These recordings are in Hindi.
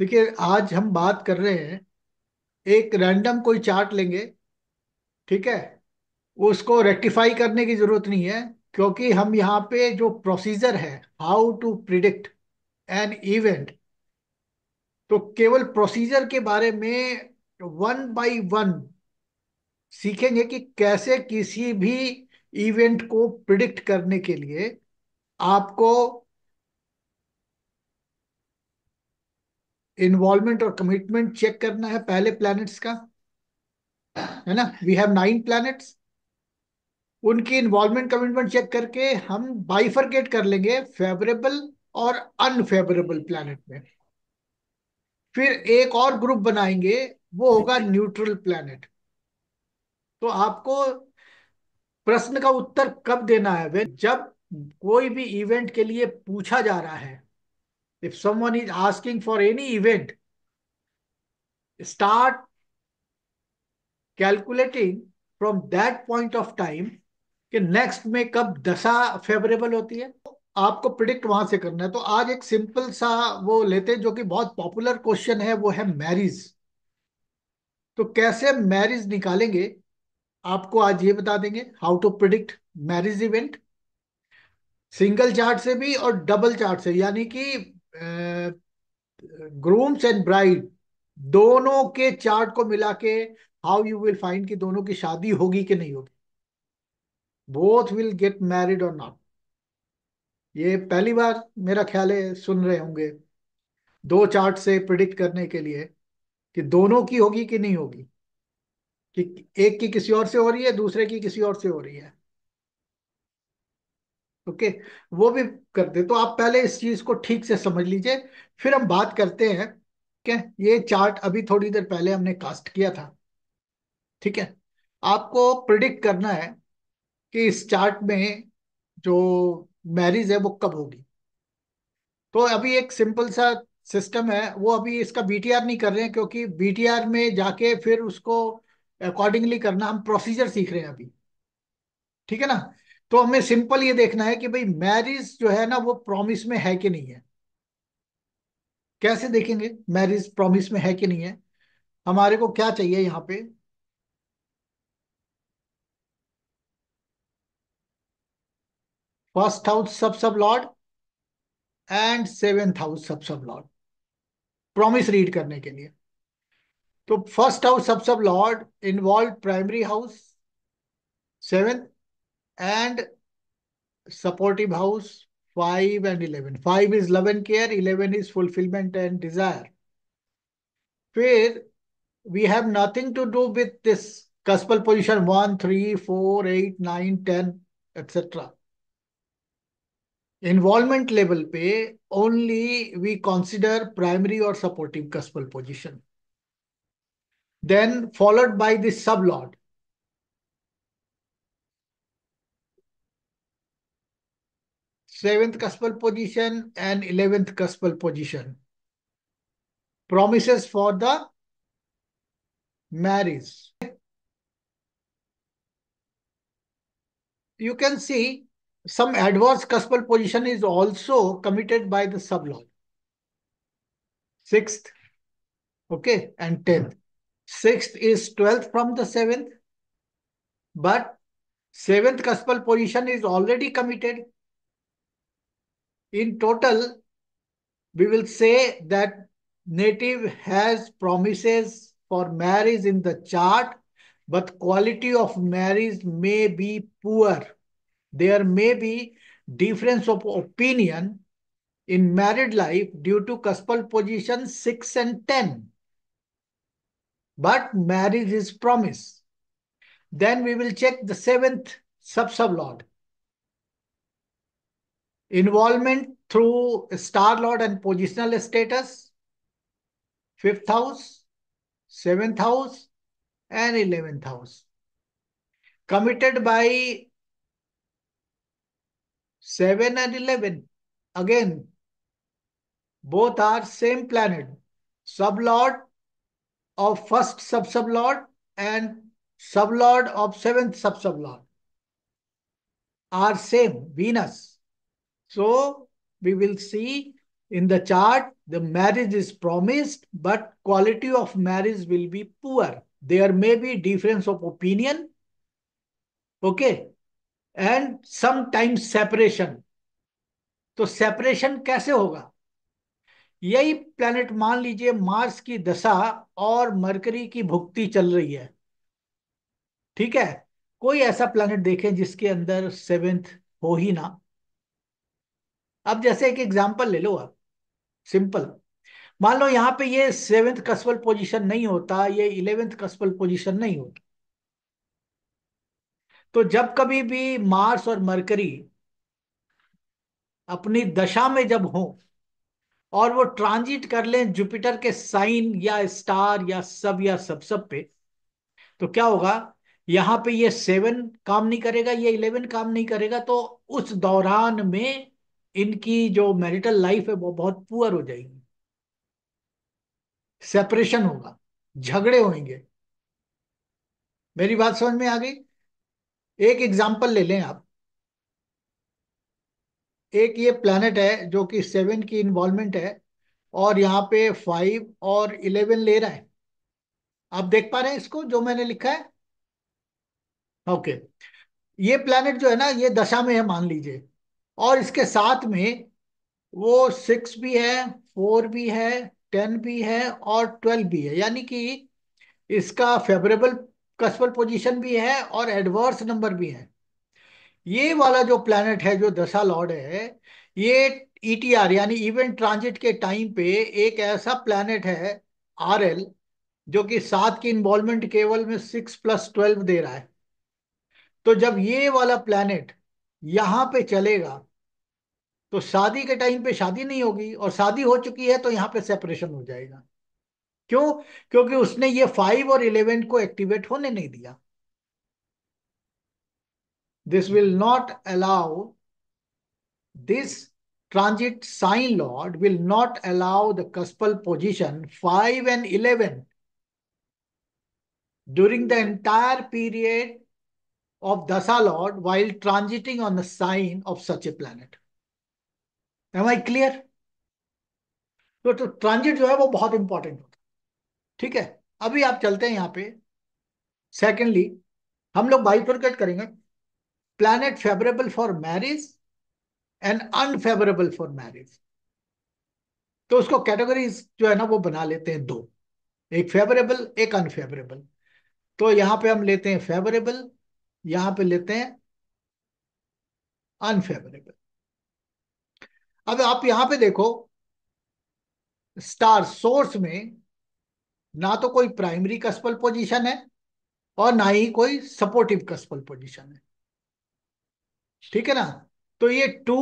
देखिए, आज हम बात कर रहे हैं। एक रैंडम कोई चार्ट लेंगे। ठीक है। उसको रेक्टिफाई करने की जरूरत नहीं है, क्योंकि हम यहाँ पे जो प्रोसीजर है, how to predict an event, तो केवल प्रोसीजर के बारे में वन बाय वन सीखेंगे कि कैसे किसी भी इवेंट को प्रिडिक्ट करने के लिए आपको इन्वॉल्वमेंट और कमिटमेंट चेक करना है पहले प्लैनेट्स का। है ना, वी हैव 9 प्लैनेट्स। उनकी इन्वॉल्वमेंट कमिटमेंट चेक करके हम बाइफरकेट कर लेंगे फेवरेबल और अनफेवरेबल प्लैनेट में। फिर एक और ग्रुप बनाएंगे, वो होगा न्यूट्रल प्लैनेट। तो आपको प्रश्न का उत्तर कब देना है? जब कोई भी इवेंट के लिए पूछा जा रहा है। If someone is asking for any event, start calculating from that point of time कि नेक्स्ट में कब दशा फेवरेबल होती है। आपको प्रिडिक्ट वहां से करना है। तो आज एक सिंपल सा वो लेते हैं, जो कि बहुत पॉपुलर क्वेश्चन है, वो है मैरिज। तो कैसे मैरिज निकालेंगे, आपको आज ये बता देंगे, how to predict marriage event, single chart से भी और डबल चार्ट से, यानी कि ग्रूम्स एंड ब्राइड दोनों के चार्ट को मिला के हाउ यू विल फाइंड कि दोनों की शादी होगी कि नहीं होगी, बोथ विल गेट मैरिड और नॉट। ये पहली बार मेरा ख्याल है सुन रहे होंगे, दो चार्ट से प्रिडिक्ट करने के लिए कि दोनों की होगी कि नहीं होगी, कि एक की किसी और से हो रही है, दूसरे की किसी और से हो रही है। ओके, वो भी करते। तो आप पहले इस चीज को ठीक से समझ लीजिए, फिर हम बात करते हैं। ठीक है, ये चार्ट अभी थोड़ी देर पहले हमने कास्ट किया था। ठीक है, आपको प्रिडिक्ट करना है कि इस चार्ट में जो मैरिज है वो कब होगी। तो अभी एक सिंपल सा सिस्टम है, वो अभी इसका बीटीआर नहीं कर रहे हैं, क्योंकि बीटीआर में जाके फिर उसको अकॉर्डिंगली करना, हम प्रोसीजर सीख रहे हैं अभी। ठीक है ना। तो हमें सिंपल ये देखना है कि भाई मैरिज जो है ना, वो प्रॉमिस में है कि नहीं है। कैसे देखेंगे मैरिज प्रॉमिस में है कि नहीं है? हमारे को क्या चाहिए यहाँ पे? फर्स्ट हाउस सब sub lord and seventh house सब सब लॉर्ड, प्रॉमिस रीड करने के लिए। तो फर्स्ट हाउस सब sub Lord involve primary house, seventh, and supportive house 5 and 11. 5 is love and care, 11 is fulfillment and desire. फिर we have nothing to do with this cuspal position 1, 3, 4, 8, 9, 10, etc. Involvement level पे only we consider primary or supportive cuspal position. Then followed by the sublord. Seventh cuspal position and 11th cuspal position. Promises for the marriage. You can see some adverse cuspal position is also committed by the sublord. Sixth, okay, and 10th. Sixth is 12th from the seventh, but seventh cuspal position is already committed. In total, we will say that native has promises for marriage in the chart, but quality of marriage may be poor. There may be difference of opinion in married life due to cuspal position 6 and 10. But marriage is promise. Then we will check the seventh sub-sublord. Involvement through star lord and positional status, fifth house, seventh house, and 11th house. Committed by 7 and 11. Again, both are same planet. Sublord of first sub-sublord and sublord of seventh sub-sublord are same, Venus. So we will see In the chart, the marriage is promised, but quality of marriage will be poor. There may be difference of opinion, okay, and sometimes separation. तो सेपरेशन कैसे होगा? यही प्लेनेट मान लीजिए मार्स की दशा और मरकरी की भुक्ति चल रही है, ठीक है। कोई ऐसा प्लेनेट देखें जिसके अंदर सेवेंथ हो ही ना। अब जैसे एक एग्जांपल ले लो आप, सिंपल। मान लो यहाँ पे ये सेवेंथ कस्बल पोजीशन नहीं होता, ये इलेवेंथ कस्बल पोजीशन नहीं होता। तो जब कभी भी मार्स और मरकरी अपनी दशा में जब हो और वो ट्रांजिट कर लें जुपिटर के साइन या स्टार या सब पे, तो क्या होगा? यहाँ पे ये सेवन काम नहीं करेगा, ये इलेवन काम नहीं करेगा, तो उस दौरान में इनकी जो मैरिटल लाइफ है वो बहुत पुअर हो जाएगी। सेपरेशन होगा, झगड़े होंगे। मेरी बात समझ में आ गई? एक एग्जांपल ले लें आप। एक ये प्लैनेट है जो कि सेवन की इन्वॉल्वमेंट है, और यहाँ पे फाइव और इलेवन ले रहा है। आप देख पा रहे हैं इसको जो मैंने लिखा है? ओके। ये प्लैनेट जो है ना, ये दशा में है मान लीजिए, और इसके साथ में वो सिक्स भी है, फोर भी है, टेन भी है और ट्वेल्व भी है। यानी कि इसका फेवरेबल कस्पल पोजीशन भी है और एडवर्स नंबर भी है। ये वाला जो प्लैनेट है जो दशा लॉर्ड है, ये ईटीआर यानी इवेंट ट्रांजिट के टाइम पे एक ऐसा प्लैनेट है, आरएल, जो कि सात की इन्वॉल्वमेंट केवल में 6 + 12 दे रहा है। तो जब ये वाला प्लैनेट यहां पे चलेगा तो शादी के टाइम पे शादी नहीं होगी, और शादी हो चुकी है तो यहाँ पे सेपरेशन हो जाएगा। क्यों? क्योंकि उसने ये फाइव और इलेवन को एक्टिवेट होने नहीं दिया। This will not allow, this transit sign lord will not allow the cuspal position 5 and 11 during the entire period of dasa lord while transiting on the sign of such a planet. Am I clear? तो ट्रांजिट जो है वो बहुत इंपॉर्टेंट होता है, ठीक है। अभी आप चलते हैं यहाँ पे। सेकेंडली, हम लोग बाइफरकेट करेंगे, planet favourable for marriage and unfavourable for marriage. तो उसको कैटेगरीज जो है ना वो बना लेते हैं दो, एक फेवरेबल एक अनफेवरेबल। तो यहां पे हम लेते हैं फेवरेबल, यहां पे लेते हैं अनफेवरेबल। अब आप यहां पे देखो, स्टार सोर्स में ना तो कोई प्राइमरी कस्पल पोजीशन है और ना ही कोई सपोर्टिव कस्पल पोजीशन है, ठीक है ना। तो ये टू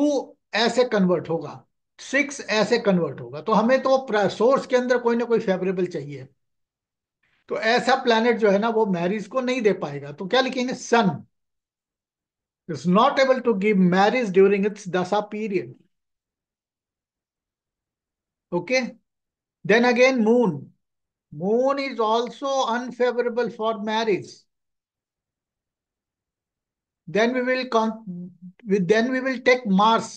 ऐसे कन्वर्ट होगा, सिक्स ऐसे कन्वर्ट होगा, तो हमें तो सोर्स के अंदर कोई ना कोई फेवरेबल चाहिए। तो ऐसा प्लैनेट जो है ना वो मैरिज को नहीं दे पाएगा, तो क्या लिखेंगे? Sun is not able to give marriage during its dasha period. Okay. Then again moon, moon is also unfavorable for marriage. Then we will then we will take Mars.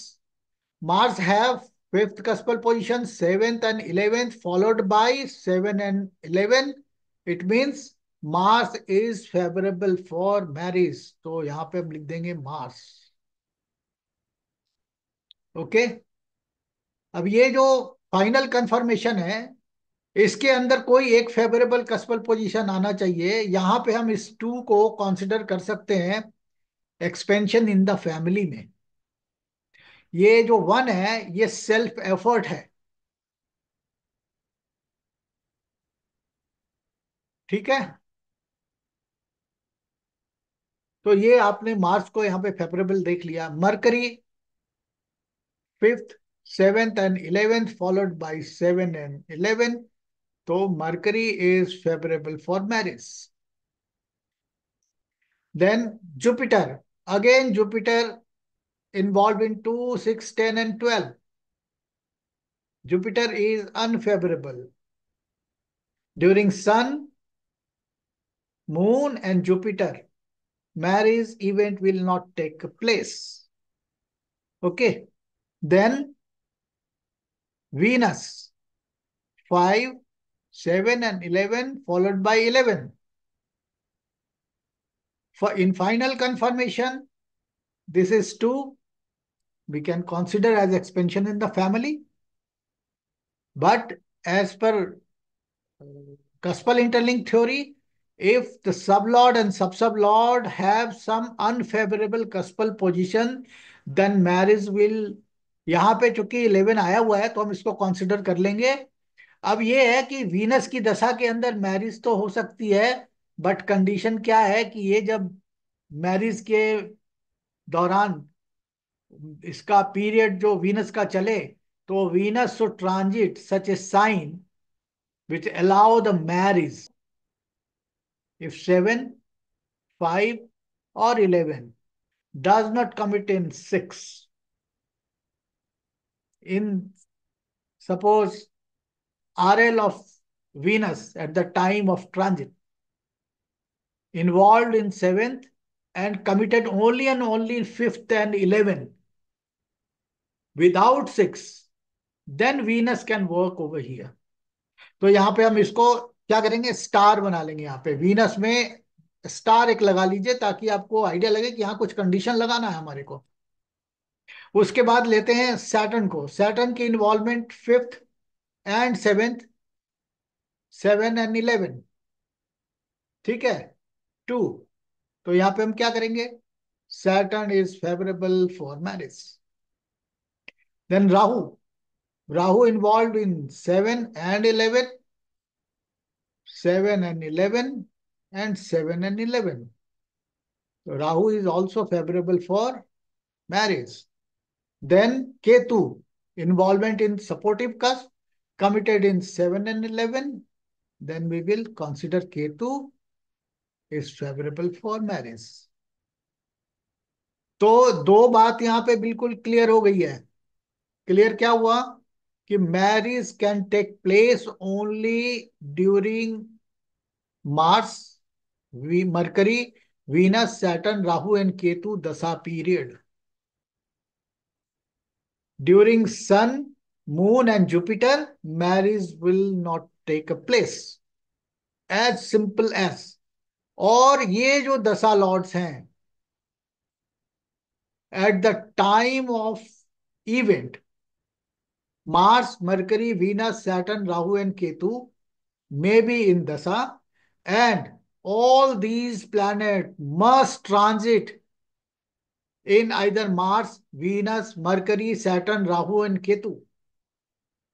Mars have fifth cuspal position, seventh and 11th, followed by 7 and 11. It means Mars is favorable for marriage. तो यहाँ पे हम लिख देंगे Mars. ओके। अब ये जो फाइनल कंफर्मेशन है, इसके अंदर कोई एक फेवरेबल कस्पल पोजीशन आना चाहिए। यहां पे हम इस टू को कंसिडर कर सकते हैं एक्सपेंशन इन द फैमिली में। ये जो वन है ये सेल्फ एफर्ट है, ठीक है। तो ये आपने मार्स को यहाँ पे फेवरेबल देख लिया। Mercury fifth, seventh and eleventh followed by 7 and 11, तो Mercury is favourable for marriage. Then Jupiter, again Jupiter involved in 2, 6, 10 and 12. Jupiter is unfavorable. During Sun, Moon and Jupiter, marriage event will not take place. Okay. Then Venus 5, 7 and 11 followed by 11. In final confirmation, this is 2. We can consider as expansion in the family. But as per Cuspal interlink theory, if the sublord and subsublord have some unfavorable cuspal position, then marriage will, यहाँ पे चूंकि 11 आया हुआ है तो हम इसको कंसिडर कर लेंगे। अब ये है कि वीनस की दशा के अंदर मैरिज तो हो सकती है, बट कंडीशन क्या है कि ये जब मैरिज के दौरान इसका पीरियड जो वीनस का चले, तो Venus should transit such a sign which allow the marriage if 7, 5 or 11 does not commit in 6. In suppose RL of Venus at the time of transit involved in 7th and committed only and only in 5th and 11th without 6, then Venus can work over here. तो यहां पे हम इसको क्या करेंगे, स्टार बना लेंगे। यहाँ पे वीनस में स्टार एक लगा लीजिए ताकि आपको आइडिया लगे कि यहाँ कुछ कंडीशन लगाना है हमारे को। उसके बाद लेते हैं सैटर्न को। सैटर्न की involvement 5th and 7th, 7 and 11, ठीक है, 2। तो यहाँ पे हम क्या करेंगे, Saturn is favourable for marriage. Then Rahu, Rahu involve in 7 and 11, 7 and 11 and 7 and 11। So Rahu is also favorable for marriage. Then Ketu, involvement in supportive cusp, committed in 7 and 11. Then we will consider Ketu is favorable for marriage. तो दो बात यहाँ पे बिल्कुल क्लियर हो गई है। क्लियर क्या हुआ कि marriage can take place only during Mars, Mercury, Venus, Saturn, Rahu and Ketu dasha period. During Sun, Moon, and Jupiter, marriage will not take a place. As simple as. और ये जो दशा लॉर्ड्स हैं, at the time of event, Mars, Mercury, Venus, Saturn, Rahu, and Ketu may be in dasa, and all these planets must transit in either Mars, Venus, Mercury, Saturn, Rahu, and Ketu.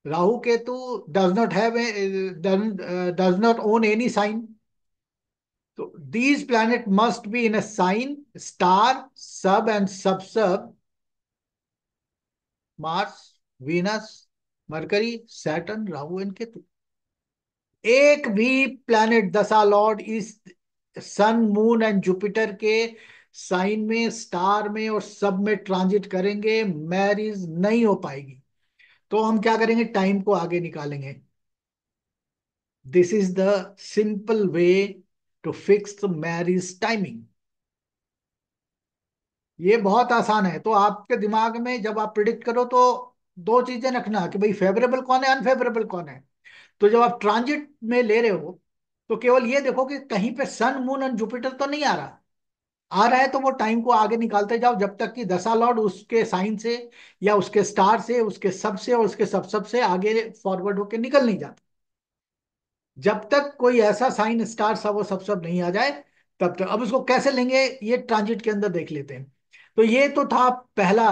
Rahu Ketu does not have does not own any sign. So these planets must be in a sign, star, sub and sub-sub, Mars, Venus, Mercury, Saturn, Rahu and Ketu. एक भी प्लैनेट दशा लॉर्ड इस सन, मून एंड जुपिटर के साइन में, स्टार में और सब में ट्रांजिट करेंगे, मैरिज नहीं हो पाएगी। तो हम क्या करेंगे, टाइम को आगे निकालेंगे। This is the simple way to fix the marriage timing. ये बहुत आसान है। तो आपके दिमाग में जब आप प्रिडिक्ट करो तो दो चीजें रखना कि भाई फेवरेबल कौन है, अनफेवरेबल कौन है। तो जब आप ट्रांजिट में ले रहे हो तो केवल ये देखो कि कहीं पे सन, मून और जुपिटर तो नहीं आ रहा। आ रहा है तो वो टाइम को आगे निकालते जाओ जब तक कि दशा लॉर्ड उसके साइन से या उसके स्टार से, उसके सब से और उसके सब से आगे फॉरवर्ड होके निकल नहीं जाता। जब तक कोई ऐसा साइन, स्टार, सब और सब नहीं आ जाए तब तक। अब उसको कैसे लेंगे ये ट्रांजिट के अंदर देख लेते हैं। तो ये तो था पहला,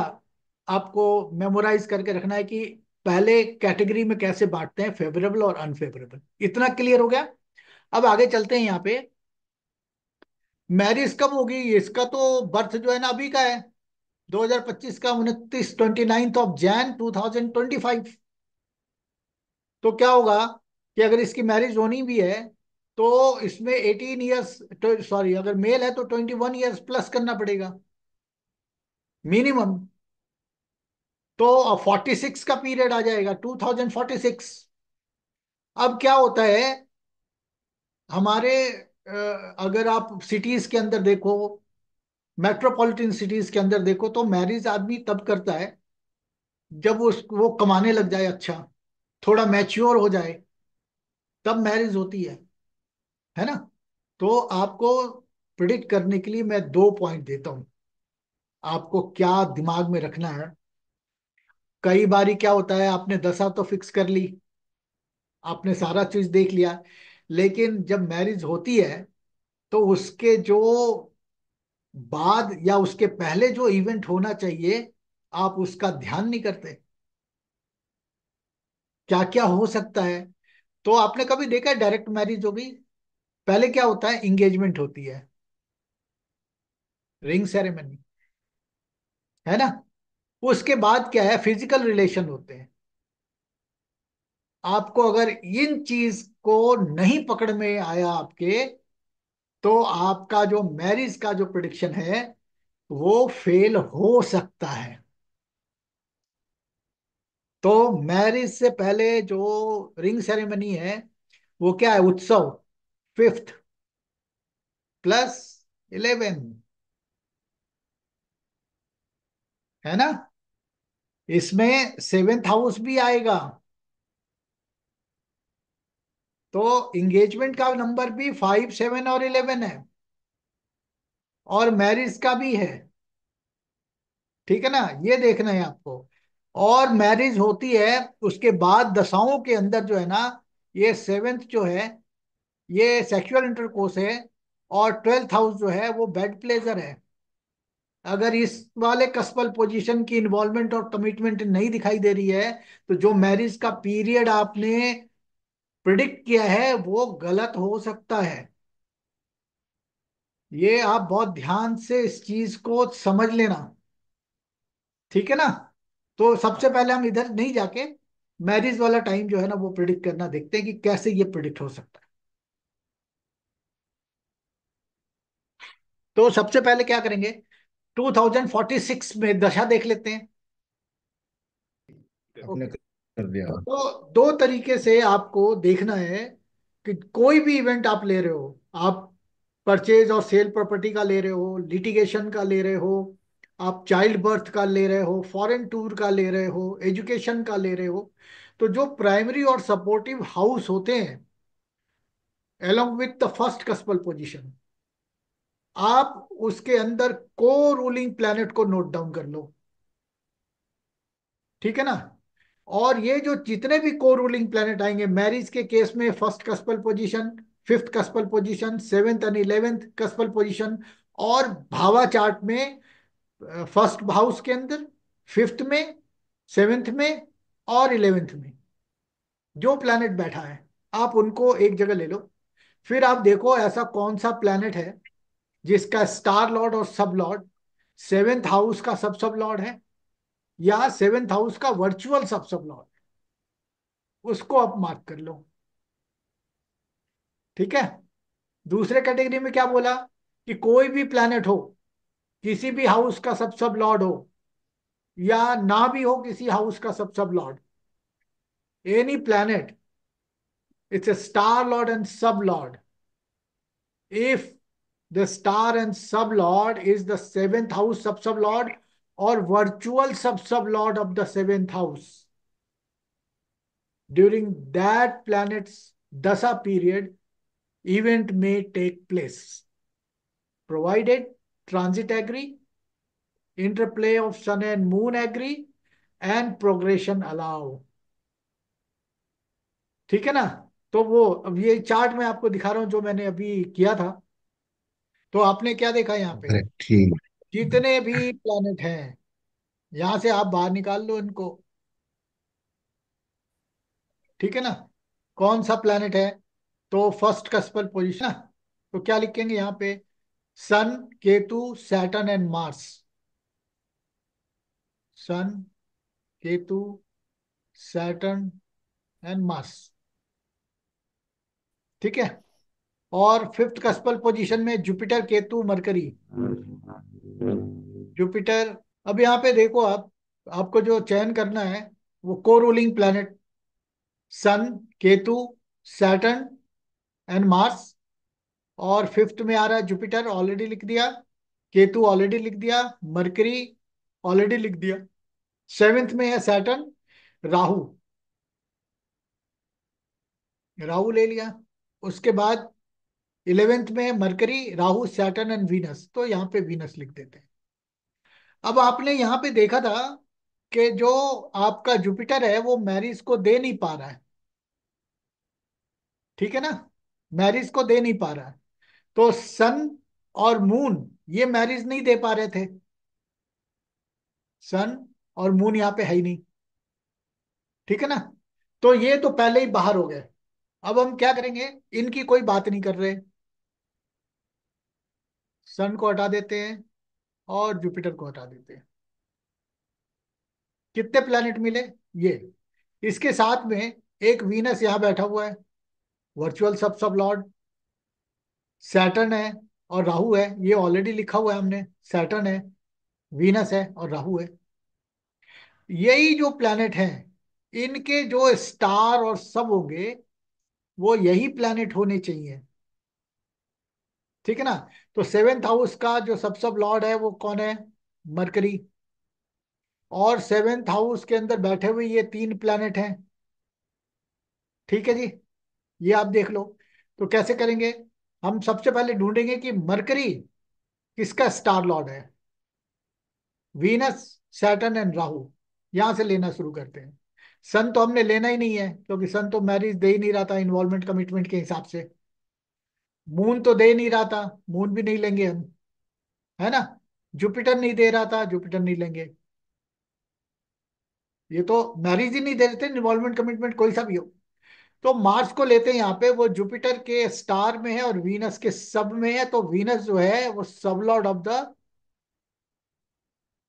आपको मेमोराइज करके रखना है कि पहले कैटेगरी में कैसे बांटते हैं, फेवरेबल और अनफेवरेबल। इतना क्लियर हो गया। अब आगे चलते हैं। यहाँ पे मैरिज कब होगी, इसका तो बर्थ जो है ना अभी का है, 2025 का 29 ऑफ जैन 2025। तो क्या होगा कि अगर इसकी मैरिज होनी भी है तो इसमें 18 ईयर्स, सॉरी अगर मेल है तो 21 ईयर्स प्लस करना पड़ेगा मिनिमम। तो 46 का पीरियड आ जाएगा, 2046। अब क्या होता है हमारे, अगर आप सिटीज के अंदर देखो, मेट्रोपॉलिटन सिटीज के अंदर देखो, तो मैरिज आदमी तब करता है जब वो कमाने लग जाए अच्छा। थोड़ा मैच्योर हो जाए, तब मैरिज होती है ना। तो आपको प्रिडिक्ट करने के लिए मैं 2 पॉइंट देता हूं, आपको क्या दिमाग में रखना है। कई बारी क्या होता है, आपने दशा तो फिक्स कर ली, आपने सारा चीज देख लिया, लेकिन जब मैरिज होती है तो उसके जो बाद या उसके पहले जो इवेंट होना चाहिए, आप उसका ध्यान नहीं करते, क्या क्या हो सकता है। तो आपने कभी देखा है डायरेक्ट मैरिज हो गई, पहले क्या होता है, इंगेजमेंट होती है, रिंग सेरेमनी, है ना। उसके बाद क्या है, फिजिकल रिलेशन होते हैं। आपको अगर इन चीज को नहीं पकड़ में आया आपके, तो आपका जो मैरिज का जो प्रिडिक्शन है वो फेल हो सकता है। तो मैरिज से पहले जो रिंग सेरेमनी है, वो क्या है, उत्सव, 5th + 11, है ना। इसमें 7th हाउस भी आएगा, तो इंगेजमेंट का नंबर भी 5, 7 और 11 है, और मैरिज का भी है। ठीक है ना, ये देखना है आपको। और मैरिज होती है, उसके बाद दशाओं के अंदर जो है ना, ये 7th जो है ये सेक्सुअल इंटरकोर्स है, और 12th हाउस जो है वो बेड प्लेजर है। अगर इस वाले कस्पल पोजीशन की इन्वॉल्वमेंट और कमिटमेंट नहीं दिखाई दे रही है, तो जो मैरिज का पीरियड आपने प्रिडिक्ट किया है वो गलत हो सकता है। ये आप बहुत ध्यान से इस चीज को समझ लेना, ठीक है ना। तो सबसे पहले हम इधर नहीं जाके मैरिज वाला टाइम जो है ना वो प्रिडिक्ट करना देखते हैं कि कैसे ये प्रिडिक्ट हो सकता है। तो सबसे पहले क्या करेंगे, 2046 में दशा देख लेते हैं। आपने ओके। कर दिया। तो दो तरीके से आपको देखना है कि कोई भी इवेंट आप ले रहे हो, आप परचेज और सेल प्रॉपर्टी का ले रहे हो, लिटिगेशन का ले रहे हो, आप चाइल्ड बर्थ का ले रहे हो, फॉरेन टूर का ले रहे हो, एजुकेशन का ले रहे हो, तो जो प्राइमरी और सपोर्टिव हाउस होते हैं along with the first कस्पल position, आप उसके अंदर को रूलिंग प्लैनेट को नोट डाउन कर लो, ठीक है ना। और ये जो जितने भी को रूलिंग प्लैनेट आएंगे मैरिज के केस में, first कस्पल position, 5th cuspal position, 7th and 11th कस्पल position, और भावा चार्ट में फर्स्ट हाउस के अंदर, 5th में, 7th में और 11th में जो प्लैनेट बैठा है, आप उनको एक जगह ले लो। फिर आप देखो ऐसा कौन सा प्लैनेट है जिसका स्टार लॉर्ड और सब लॉर्ड 7th हाउस का सब सब लॉर्ड है, या 7th हाउस का वर्चुअल सब सब लॉर्ड, उसको आप मार्क कर लो, ठीक है। दूसरे कैटेगरी में क्या बोला, कि कोई भी प्लैनेट हो, किसी भी हाउस का सब सब लॉर्ड हो, या ना भी हो किसी हाउस का सब sub Lord, any planet, it's a star Lord and सब Lord if the star and sub lord is the 7th house sub lord or virtual sub lord of the 7th house, during that planet's dasa period event may take place, provided transit agree, interplay of sun and moon agree, and progression allow। ठीक है ना। तो वो अब ये चार्ट मैं आपको दिखा रहा हूं जो मैंने अभी किया था। तो आपने क्या देखा यहाँ पे, अरे ठीक। जितने भी प्लैनेट हैं यहां से आप बाहर निकाल लो इनको, ठीक है ना। कौन सा प्लैनेट है, तो फर्स्ट कस्पल पोजीशन, तो क्या लिखेंगे यहाँ पे, sun, Ketu, Saturn and Mars, sun, Ketu, Saturn and Mars, ठीक है। और 5th कस्पल पोजीशन में जुपिटर, केतु, मरकरी, जुपिटर। अब यहाँ पे देखो आप, आपको जो चयन करना है वो को ruling planet, Sun, Ketu, Saturn and Mars, और 5th में आ रहा है जुपिटर, ऑलरेडी लिख दिया, केतु ऑलरेडी लिख दिया, मरकरी ऑलरेडी लिख दिया, 7th में है सैटर्न, राहु, राहु ले लिया। उसके बाद 11th में mercury, Rahu, Saturn and Venus, तो यहाँ पे वीनस लिख देते हैं। अब आपने यहाँ पे देखा था कि जो आपका जुपिटर है वो मैरिज को दे नहीं पा रहा है, ठीक है ना, मैरिज को दे नहीं पा रहा है। तो सन और मून ये मैरिज नहीं दे पा रहे थे, सन और मून यहाँ पे है ही नहीं, ठीक है ना। तो ये तो पहले ही बाहर हो गए। अब हम क्या करेंगे, इनकी कोई बात नहीं कर रहे, सन को हटा देते हैं और जुपिटर को हटा देते हैं। कितने प्लैनेट मिले, ये। इसके साथ में एक वीनस यहाँ बैठा हुआ है, virtual sub sub Lord. Saturn है और राहु है, ये ऑलरेडी लिखा हुआ है हमने, सैटर्न है, वीनस है और राहु है। यही जो प्लैनेट हैं, इनके जो स्टार और सब होंगे वो यही प्लैनेट होने चाहिए, ठीक है ना। तो सेवेंथ हाउस का जो सब लॉर्ड है वो कौन है, मरकरी। और सेवेंथ हाउस के अंदर बैठे हुए ये तीन प्लैनेट हैं, ठीक है जी। ये आप देख लो। तो कैसे करेंगे, हम सबसे पहले ढूंढेंगे कि मरकरी किसका स्टार लॉर्ड है। वीनस, सैटर्न एंड राहु, यहां से लेना शुरू करते हैं। सन तो हमने लेना ही नहीं है, क्योंकि सन तो मैरिज दे ही नहीं रहा था इन्वॉल्वमेंट कमिटमेंट के हिसाब से। मून तो दे नहीं रहा था, मून भी नहीं लेंगे हम, है ना। जुपिटर नहीं दे रहा था, जुपिटर नहीं लेंगे। ये तो मैरिज ही नहीं दे रहे थे, इन्वॉल्वमेंट कमिटमेंट कोई सा भी हो। तो मार्स को लेते हैं यहाँ पे, वो जुपिटर के स्टार में है और वीनस के सब में है। तो वीनस जो है वो सब lord of the,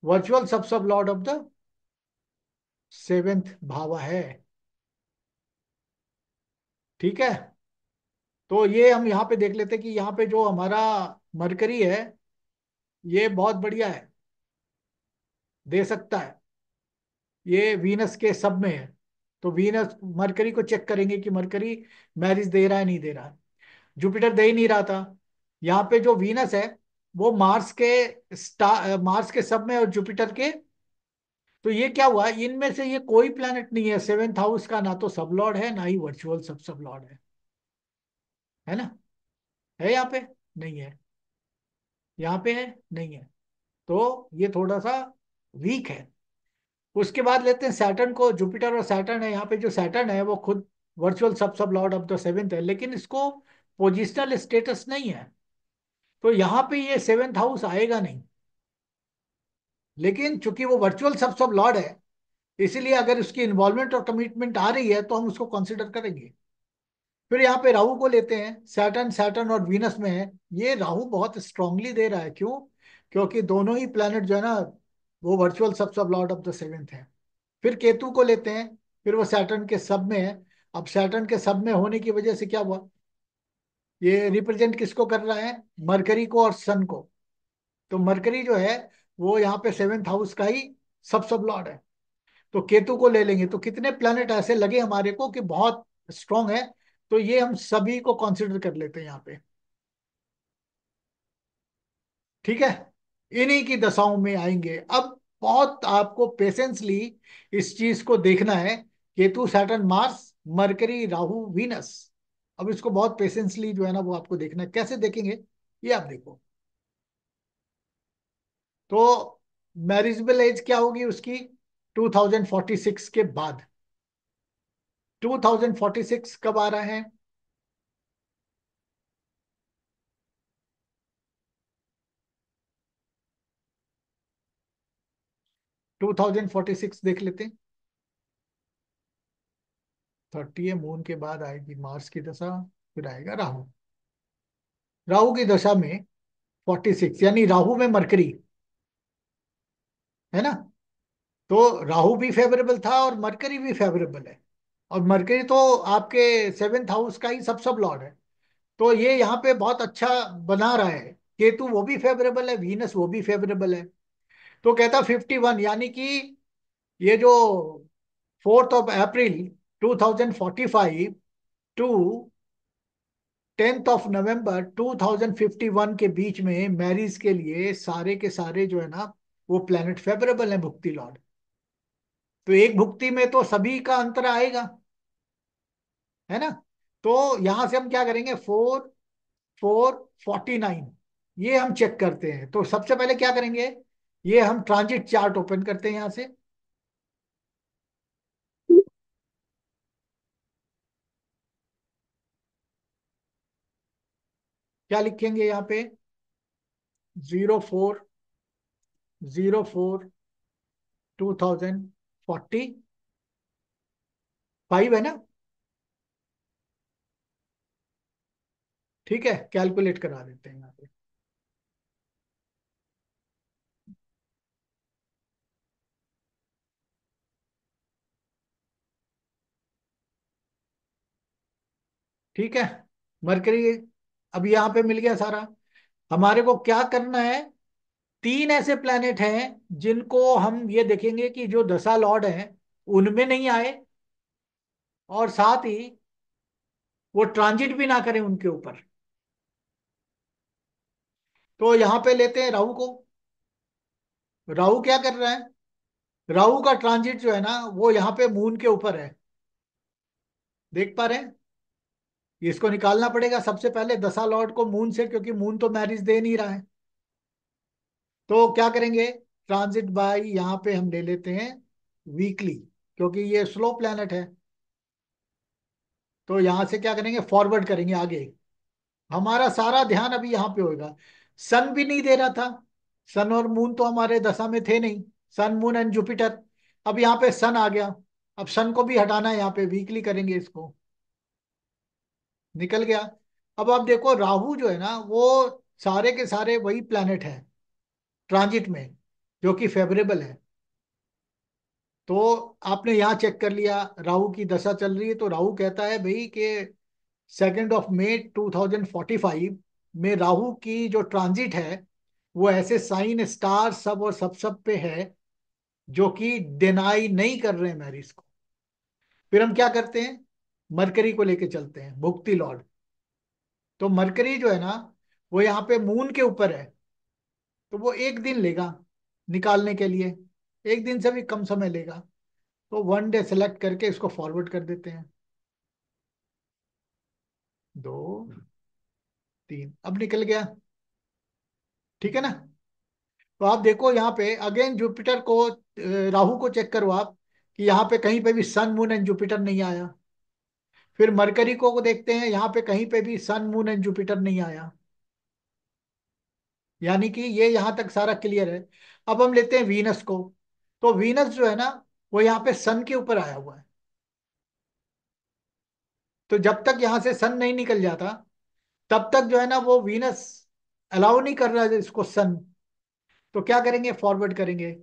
virtual sub sub lord of the seventh bhava है, ठीक है। तो ये हम यहाँ पे देख लेते हैं कि यहाँ पे जो हमारा मरकरी है ये बहुत बढ़िया है, दे सकता है। ये वीनस के सब में है। तो वीनस, मरकरी को चेक करेंगे कि मरकरी मैरिज दे रहा है नहीं दे रहा है। जुपिटर दे ही नहीं रहा था। यहाँ पे जो वीनस है वो मार्स के स्टार, मार्स के सब में और जुपिटर के। तो ये क्या हुआ, इनमें से ये कोई प्लैनेट नहीं है सेवेंथ हाउस का, ना तो सब लॉर्ड है ना ही वर्चुअल सब लॉर्ड है ना। है यहाँ पे, नहीं है। यहाँ पे है, नहीं है। तो ये थोड़ा सा वीक है। उसके बाद लेते हैं सैटर्न को। जुपिटर और सैटर्न है, यहाँ पे जो सैटर्न है वो खुद virtual sub sub lord of the seventh है, लेकिन इसको पोजिशनल स्टेटस नहीं है। तो यहाँ पे ये सेवेंथ हाउस आएगा नहीं। लेकिन चूंकि वो वर्चुअल सब लॉर्ड है, इसीलिए अगर उसकी इन्वॉल्वमेंट और कमिटमेंट आ रही है तो हम उसको कंसिडर करेंगे। फिर यहाँ पे राहु को लेते हैं, सैटर्न, सैटर्न और वीनस में है। ये राहु बहुत स्ट्रांगली दे रहा है, क्यों, क्योंकि दोनों ही प्लैनेट जो है ना वो virtual sub lord of the seventh है। फिर केतु को लेते हैं, फिर वो सैटर्न के सब में है। अब सैटर्न के सब में होने की वजह से क्या हुआ, ये रिप्रेजेंट किसको कर रहा है, मरकरी को और सन को। तो मरकरी जो है वो यहाँ पे सेवेंथ हाउस का ही सब लॉर्ड है। तो केतु को ले लेंगे, तो कितने प्लैनेट ऐसे लगे हमारे को कि बहुत स्ट्रांग है। तो ये हम सभी को कंसिडर कर लेते हैं यहाँ पे, ठीक है। इन्हीं की दशाओं में आएंगे। अब बहुत आपको पेशेंसली इस चीज को देखना है, Ketu, Saturn, Mars, mercury, Rahu, Venus. अब इसको बहुत पेशेंसली जो है ना वो आपको देखना है। कैसे देखेंगे, ये आप देखो। तो मैरिजेबल एज क्या होगी उसकी, 2046 के बाद। 2046 कब आ रहा है, 2046 देख लेते हैं। 30 मून के बाद आएगी मार्स की दशा, फिर आएगा राहु। राहु की दशा में 46, यानी राहु में मरकरी, है ना। तो राहु भी फेवरेबल था और मरकरी भी फेवरेबल है। और मरकरी तो आपके सेवेंथ हाउस का ही सब लॉर्ड है। तो ये यहाँ पे बहुत अच्छा बना रहा है। केतु वो भी फेवरेबल है, वीनस वो भी फेवरेबल है। तो कहता 51, यानी कि ये जो 4 अप्रैल 2045 टू 10 नवंबर 2051 के बीच में मैरिज के लिए सारे के सारे जो है ना वो प्लेनेट फेवरेबल है, भुक्ति लॉर्ड। तो एक भुक्ति में तो सभी का अंतर आएगा, है ना। तो यहां से हम क्या करेंगे, 4 4 49, ये हम चेक करते हैं। तो सबसे पहले क्या करेंगे, ये हम ट्रांजिट चार्ट ओपन करते हैं यहां से। क्या लिखेंगे यहाँ पे, 04/04/2045 है ना। ठीक है, कैलकुलेट करा देते हैं यहाँ पे। ठीक है, मरकरी अब यहाँ पे मिल गया सारा। हमारे को क्या करना है, तीन ऐसे प्लेनेट हैं जिनको हम ये देखेंगे कि जो दशा लॉर्ड हैं उनमें नहीं आए, और साथ ही वो ट्रांजिट भी ना करें उनके ऊपर। तो यहाँ पे लेते हैं राहु को। राहु क्या कर रहा है, राहु का ट्रांजिट जो है ना वो यहाँ पे मून के ऊपर है, देख पा रहे हैं। इसको निकालना पड़ेगा सबसे पहले दशा लॉर्ड को मून से, क्योंकि मून तो मैरिज दे नहीं रहा है। तो क्या करेंगे, ट्रांजिट बाय यहाँ पे हम ले लेते हैं वीकली, क्योंकि ये स्लो प्लैनेट है। तो यहां से क्या करेंगे, फॉरवर्ड करेंगे आगे। हमारा सारा ध्यान अभी यहाँ पे होगा। सन भी नहीं दे रहा था, सन और मून तो हमारे दशा में थे नहीं, सन मून एंड जुपिटर। अब यहाँ पे सन आ गया, अब सन को भी हटाना है, यहाँ पे वीकली करेंगे इसको। निकल गया। अब आप देखो राहु जो है ना वो सारे के सारे वही प्लैनेट है ट्रांजिट में, जो कि फेवरेबल है। तो आपने यहाँ चेक कर लिया, राहु की दशा चल रही है, तो राहु कहता है भाई कि 2 मई 2045 में राहु की जो ट्रांजिट है वो ऐसे साइन स्टार सब और सब पे है जो कि डिनाई नहीं कर रहे हैं मैरिज को। फिर हम क्या करते हैं, मरकरी को लेके चलते हैं, भुक्ति लॉर्ड। तो मरकरी जो है ना वो यहाँ पे मून के ऊपर है, तो वो एक दिन लेगा निकालने के लिए, एक दिन से भी कम समय लेगा। तो 1 डे सेलेक्ट करके इसको फॉरवर्ड कर देते हैं। 2 3, अब निकल गया। ठीक है ना। तो आप देखो यहाँ पे अगेन जुपिटर को, राहु को चेक करो आप, कि यहाँ पे कहीं पे भी सन मून एंड जुपिटर नहीं आया। फिर मरकरी को देखते हैं, यहाँ पे कहीं पे भी सन मून एंड जुपिटर नहीं आया, यानी कि ये यहाँ तक सारा क्लियर है। अब हम लेते हैं वीनस को। तो वीनस जो है ना वो यहाँ पे सन के ऊपर आया हुआ है। तो जब तक यहाँ से सन नहीं निकल जाता तब तक जो है ना वो वीनस अलाउ नहीं कर रहा है इसको सन। तो क्या करेंगे, फॉरवर्ड करेंगे।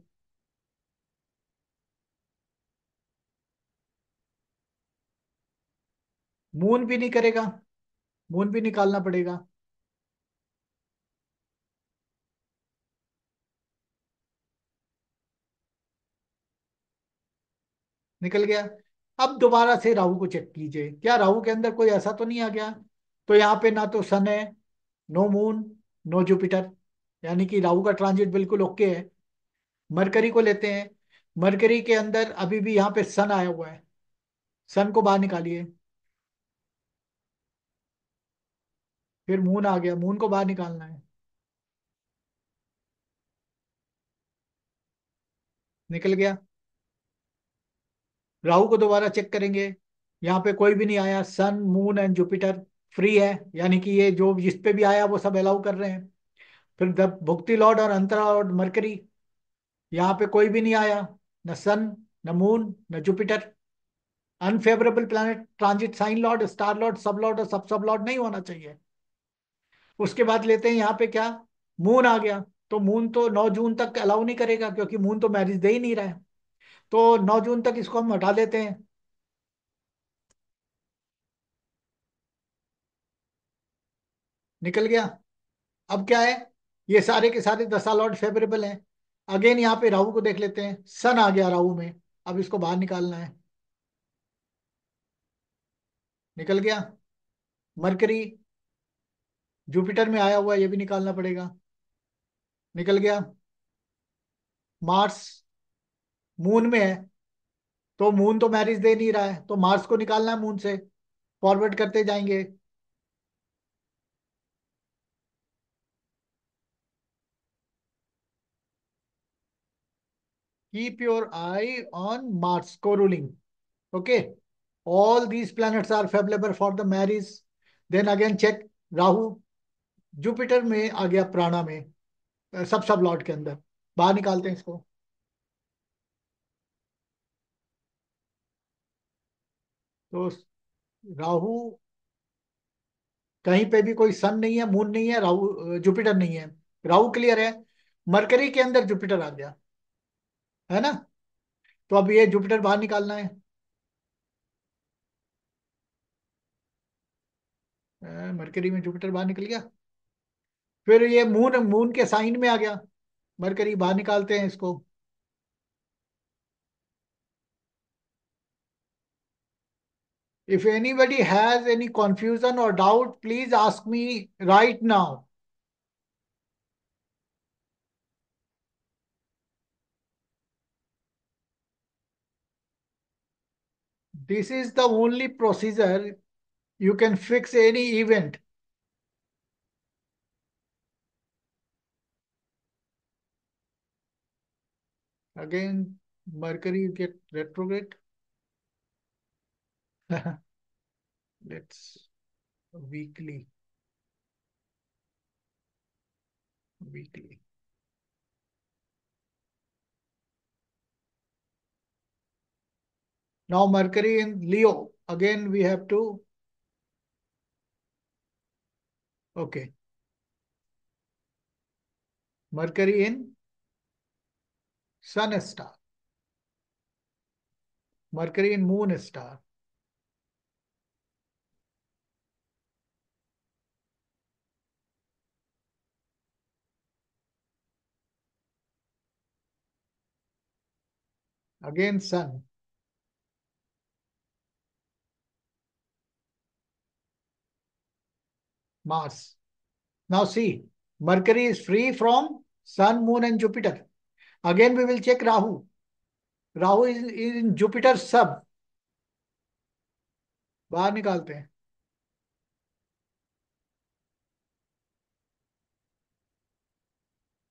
मून भी नहीं करेगा, मून भी निकालना पड़ेगा। निकल गया। अब दोबारा से राहु को चेक कीजिए, क्या राहु के अंदर कोई ऐसा तो नहीं आ गया। तो यहाँ पे ना तो सन है, नो मून, नो जुपिटर, यानी कि राहु का ट्रांजिट बिल्कुल ओके है। मरकरी को लेते हैं। मरकरी के अंदर अभी भी यहाँ पे सन आया हुआ है, सन को बाहर निकालिए। फिर मून आ गया, मून को बाहर निकालना है। निकल गया। राहु को दोबारा चेक करेंगे, यहाँ पे कोई भी नहीं आया, Sun moon and Jupiter free है, यानी कि ये जो जिस पे भी आया वो सब अलाउ कर रहे हैं। फिर भुक्ति लॉर्ड और अंतरा लॉर्ड मरकरी, यहाँ पे कोई भी नहीं आया, न सन, न मून, न Jupiter. Unfavourable planet transit, sign lord, star lord, sub lord और सब लॉर्ड नहीं होना चाहिए। उसके बाद लेते हैं यहाँ पे क्या, मून आ गया। तो मून तो 9 जून तक अलाउ नहीं करेगा, क्योंकि मून तो मैरिज दे ही नहीं रहा है। तो 9 जून तक इसको हम हटा देते हैं। निकल गया। अब क्या है, ये सारे के सारे दशा लॉर्ड फेवरेबल हैं। अगेन यहाँ पे राहु को देख लेते हैं, सन आ गया राहु में। अब इसको बाहर निकालना है। निकल गया। मरकरी जुपिटर में आया हुआ है, ये भी निकालना पड़ेगा। निकल गया। मार्स मून में है, तो मून तो मैरिज दे नहीं रहा है, तो मार्स को निकालना है मून से। फॉरवर्ड करते जाएंगे। Keep your eye on Mars को ruling. Okay, all these planets are favorable for the marriage. then again check Rahu Jupiter में आ गया, प्राणा में, सब लॉर्ड के अंदर। बाहर निकालते हैं इसको। तो राहु, कहीं पे भी कोई सन नहीं है, मून नहीं है, राहु जुपिटर नहीं है, राहु क्लियर है। मरकरी के अंदर जुपिटर आ गया, है ना। तो अब ये जुपिटर बाहर निकालना है। मरकरी में जुपिटर बाहर निकल गया। फिर ये मून मून के साइन में आ गया, मरकरी बाहर निकालते हैं इसको। If anybody has any confusion or doubt, please ask me right now. This is the only procedure you can fix any event. Again, Mercury get retrograde. Let's weekly, weekly. Now Mercury in Leo. Again, we have to, okay. Mercury in Sun star. Mercury in Moon star. Again, Sun, Mars. Now see, Mercury is free from Sun, Moon, and Jupiter. Again, we will check Rahu. Rahu is in Jupiter sub, बाहर निकालते हैं।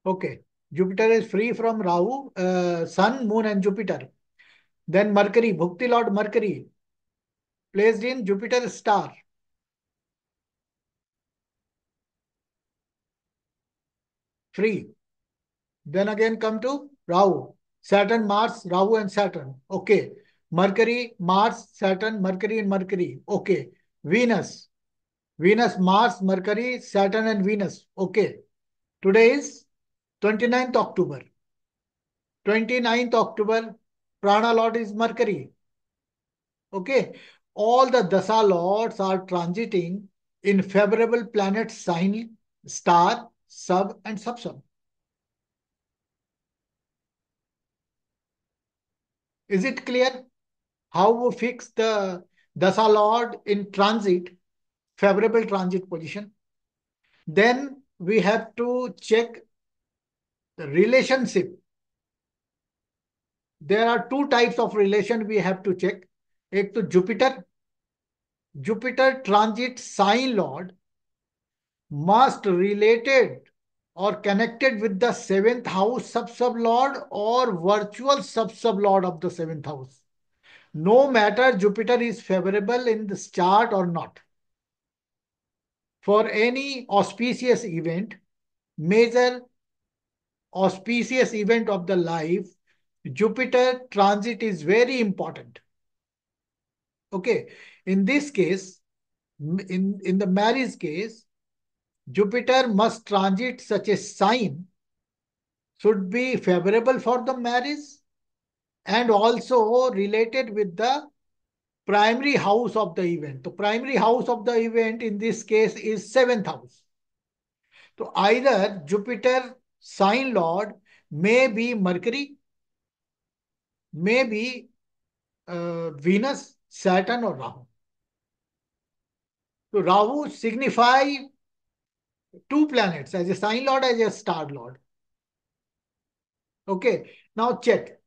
Okay, Jupiter is free from Rahu, sun, moon and Jupiter. Then Mercury, bhukti lord Mercury placed in Jupiter star, free. Then again come to Rahu, Saturn, Mars, Rahu and Saturn. Okay, Mercury, Mars, Saturn, Mercury and Mercury. Okay, Venus, Venus, Mars, Mercury, Saturn and Venus. Okay, today is 29th October. 29th October, Prana Lord is Mercury. Okay. All the Dasa Lords are transiting in favorable planet sign, star, sub, and subsub. Is it clear how we fix the Dasa Lord in transit, favorable transit position? Then we have to check the relationship. There are two types of relation we have to check. एक तो Jupiter, Jupiter transit sign lord must related or connected with the seventh house sub lord or virtual sub lord of the seventh house. No matter Jupiter is favorable in this chart or not. For any auspicious event, major auspicious event of the life, Jupiter transit is very important. Okay, in this case, in the marriage case, Jupiter must transit such a sign should be favorable for the marriage and also related with the primary house of the event. The primary house of the event in this case is seventh house. So either Jupiter sign lord may be Mercury, may be Venus, Saturn or Rahu. So Rahu signify two planets as a sign lord, as a star lord. Okay, now check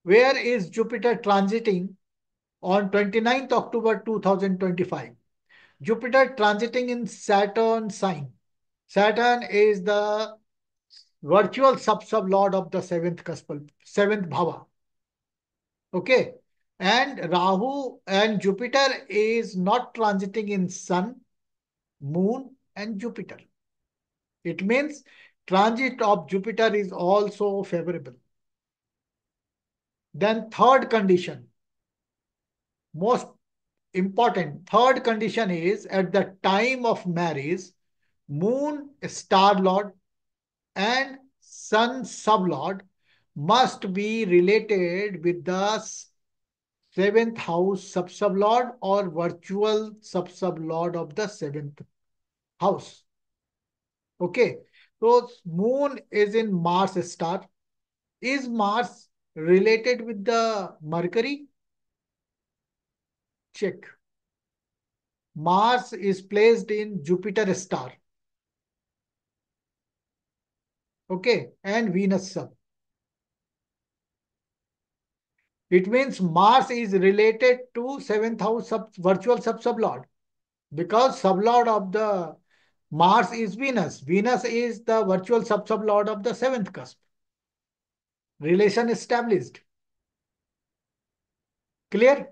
where is Jupiter transiting on 29th October 2025. Jupiter transiting in Saturn sign. Saturn is the virtual sub-lord of the seventh bhava. Okay. And Rahu and Jupiter is not transiting in Sun, Moon, and Jupiter. It means transit of Jupiter is also favorable. Then third condition, most important, third condition is at the time of marriage, Moon star lord and Sun sublord must be related with the seventh house sub-sublord or virtual sub-sublord of the seventh house. Okay. So Moon is in Mars star. Is Mars related with the Mercury? Check. Mars is placed in Jupiter star. Okay. And Venus sub. It means Mars is related to seventh house virtual sub-sublord, because sublord of the Mars is Venus. Venus is the virtual sub-sublord of the seventh cusp. Relation established. Clear?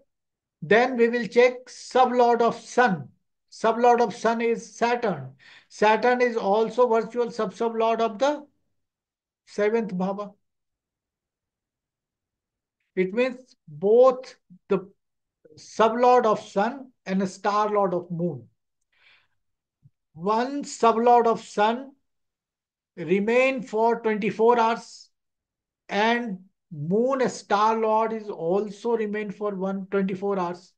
Then we will check sublord of Sun. Sublord of Sun is Saturn. Saturn is also virtual sub-sublord of the seventh bhava. It means both the sublord of Sun and a star lord of Moon. One sublord of Sun remain for 24 hours, and Moon star lord is also remain for 124 hours.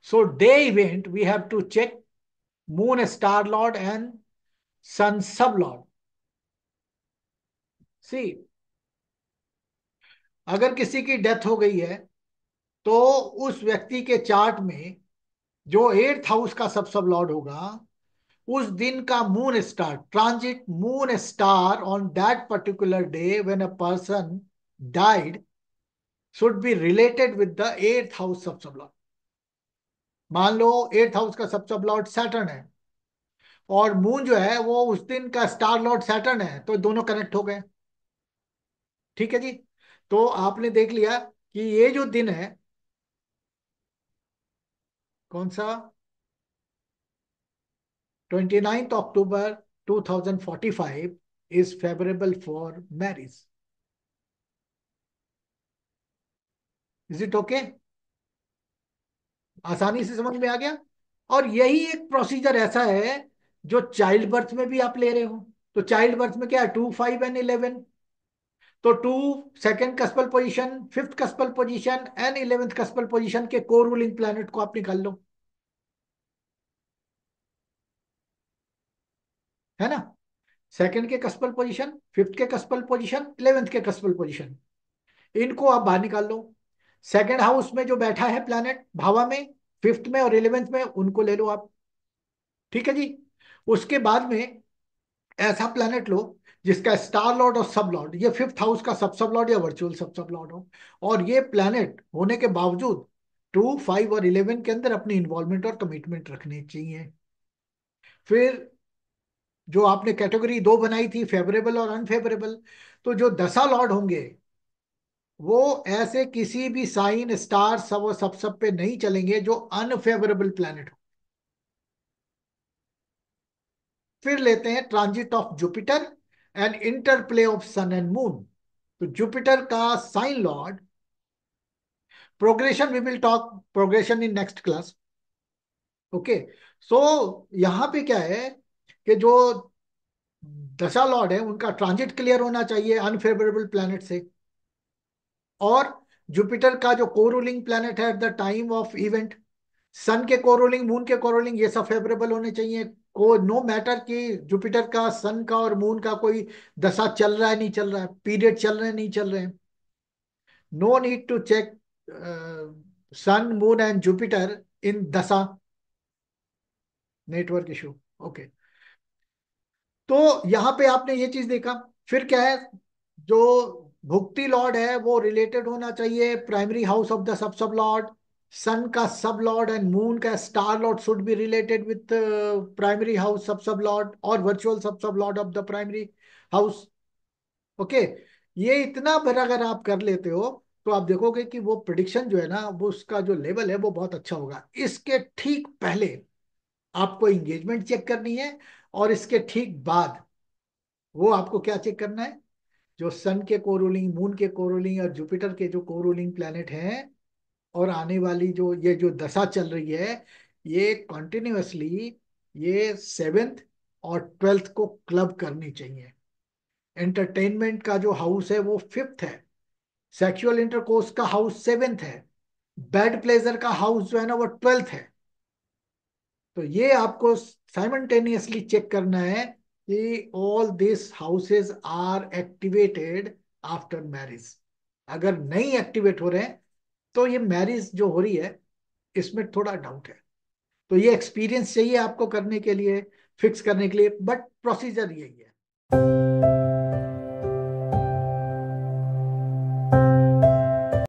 So day event we have to check Moon star lord and Sun sublord. See, अगर किसी की डेथ हो गई है तो उस व्यक्ति के चार्ट में जो एट्थ हाउस का सब लॉर्ड होगा, उस दिन का moon star transit moon star on that particular day when a person died should be related with the eighth house sub Lord. मान लो एट्थ हाउस का सब लॉर्ड सैटर्न है और मून जो है वो उस दिन का स्टार लॉर्ड सैटर्न है, तो दोनों कनेक्ट हो गए. ठीक है जी. तो आपने देख लिया कि ये जो दिन है कौन सा, 29 October 2045 is favorable for marriage. Is it okay? आसानी से समझ में आ गया. और यही एक प्रोसीजर ऐसा है जो चाइल्ड बर्थ में भी आप ले रहे हो. तो चाइल्ड बर्थ में क्या है, 2, 5 and 11. तो 2 second कस्पल position, fifth कस्पल position and 11th कस्पल position के को रूलिंग प्लैनेट को आप निकाल लो. है ना. सेकंड के कस्पल पोजीशन, फिफ्थ के कस्पल पोजीशन, 11th के कस्पल पोजीशन, इनको आप बाहर निकाल लो. सेकंड हाउस में जो बैठा है प्लैनेट भावा में, फिफ्थ में और 11th में, उनको ले लो आप. ठीक है जी. उसके बाद में ऐसा प्लैनेट लो जिसका स्टार लॉर्ड और सब लॉर्ड ये फिफ्थ हाउस का सब लॉर्ड या वर्चुअल सब लॉर्ड हो, और ये प्लैनेट होने के बावजूद 2, 5 और 11 के अंदर अपनी इन्वॉल्वमेंट और कमिटमेंट रखनी चाहिए. फिर जो आपने कैटेगरी दो बनाई थी, फेवरेबल और अनफेवरेबल, तो जो दशा लॉर्ड होंगे वो ऐसे किसी भी साइन स्टार सब पे नहीं चलेंगे जो अनफेवरेबल प्लैनेट हो. फिर लेते हैं transit of Jupiter and interplay of sun and moon. तो जुपिटर का sign lord, progression we will talk progression in next class. Okay. So यहां पे क्या है कि जो दशा लॉर्ड है उनका ट्रांजिट क्लियर होना चाहिए अनफेवरेबल प्लैनेट से, और जुपिटर का जो को रूलिंग प्लैनेट है at the time of event, sun के को रूलिंग, मून के को रूलिंग, ये सब फेवरेबल होने चाहिए. को नो मैटर कि जुपिटर का, सन का और मून का कोई दशा चल रहा है नहीं चल रहा है, पीरियड चल रहे हैं नहीं चल रहे हैं. No need to check sun moon and Jupiter in dasha. Network issue. Okay. तो यहां पे आपने ये चीज देखा. फिर क्या है, जो भुक्ति लॉर्ड है वो रिलेटेड होना चाहिए primary house of the sub lord, sun का सब लॉर्ड एंड मून का star lord should be related with primary house sub lord और virtual sub lord of the primary house. Okay, ये इतना भर अगर आप कर लेते हो तो आप देखोगे कि वो प्रिडिक्शन जो है ना, वो उसका जो लेवल है वो बहुत अच्छा होगा। इसके ठीक पहले आपको एंगेजमेंट चेक करनी है, और इसके ठीक बाद वो आपको क्या चेक करना है, जो सन के को रूलिंग, मून के को रूलिंग और जुपिटर के जो को रूलिंग प्लैनेट हैं, और आने वाली जो ये जो दशा चल रही है, ये कॉन्टिन्यूअसली ये सेवेंथ और ट्वेल्थ को क्लब करनी चाहिए। एंटरटेनमेंट का जो हाउस है वो फिफ्थ है, सेक्सुअल इंटरकोर्स का हाउस सेवेंथ है, बेड प्लेजर का हाउस जो है ना वो ट्वेल्थ है। तो ये आपको साइमल्टेनियसली चेक करना है कि all this houses are activated after marriage. अगर नहीं एक्टिवेट हो रहे हैं तो ये मैरिज जो हो रही है इसमें थोड़ा डाउट है। तो ये एक्सपीरियंस चाहिए आपको करने के लिए, फिक्स करने के लिए, बट प्रोसीजर यही है।